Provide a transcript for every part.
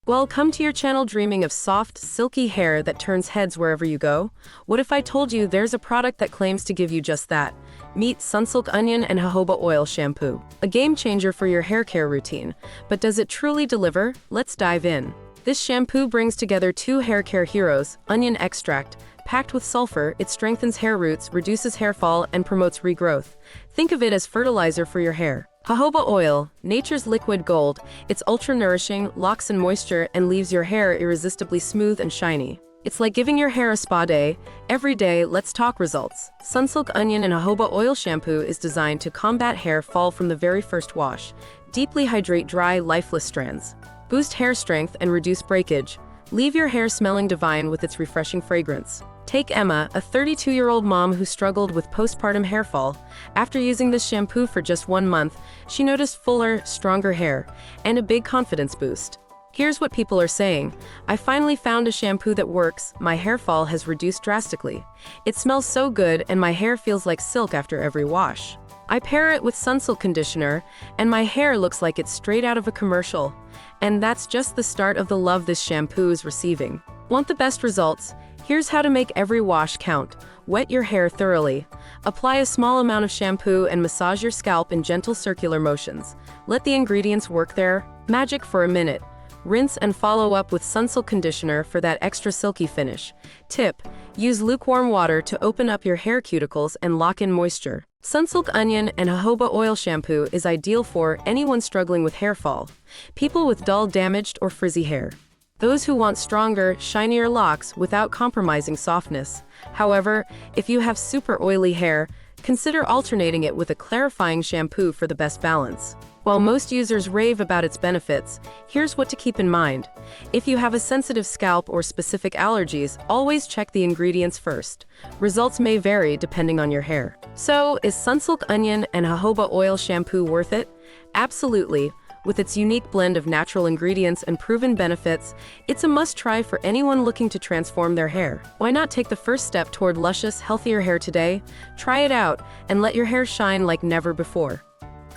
Well, come to your channel dreaming of soft, silky hair that turns heads wherever you go? What if I told you there's a product that claims to give you just that? Meet Sunsilk Onion and Jojoba Oil Shampoo, a game changer for your hair care routine. But does it truly deliver? Let's dive in. This shampoo brings together two hair care heroes: onion extract. Packed with sulfur, it strengthens hair roots, reduces hair fall, and promotes regrowth. Think of it as fertilizer for your hair. Jojoba oil, nature's liquid gold. It's ultra-nourishing, locks in moisture, and leaves your hair irresistibly smooth and shiny. It's like giving your hair a spa day. Every day, let's talk results. Sunsilk Onion and Jojoba Oil Shampoo is designed to combat hair fall from the very first wash. Deeply hydrate dry, lifeless strands. Boost hair strength and reduce breakage. Leave your hair smelling divine with its refreshing fragrance. Take Emma, a 32-year-old mom who struggled with postpartum hair fall. After using this shampoo for just 1 month, she noticed fuller, stronger hair, and a big confidence boost. Here's what people are saying. "I finally found a shampoo that works. My hair fall has reduced drastically. It smells so good and my hair feels like silk after every wash. I pair it with Sunsilk conditioner and my hair looks like it's straight out of a commercial." And that's just the start of the love this shampoo is receiving. Want the best results? Here's how to make every wash count. Wet your hair thoroughly. Apply a small amount of shampoo and massage your scalp in gentle circular motions. Let the ingredients work their magic for a minute. Rinse and follow up with Sunsilk conditioner for that extra silky finish. Tip: use lukewarm water to open up your hair cuticles and lock in moisture. Sunsilk Onion and Jojoba Oil Shampoo is ideal for anyone struggling with hair fall, people with dull, damaged, or frizzy hair, those who want stronger, shinier locks without compromising softness. However, if you have super oily hair, consider alternating it with a clarifying shampoo for the best balance. While most users rave about its benefits, here's what to keep in mind. If you have a sensitive scalp or specific allergies, always check the ingredients first. Results may vary depending on your hair. So, is Sunsilk Onion and Jojoba Oil Shampoo worth it? Absolutely. With its unique blend of natural ingredients and proven benefits, it's a must-try for anyone looking to transform their hair. Why not take the first step toward luscious, healthier hair today? Try it out and let your hair shine like never before.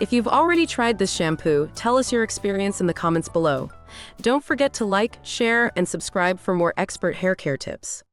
If you've already tried this shampoo, tell us your experience in the comments below. Don't forget to like, share, and subscribe for more expert hair care tips.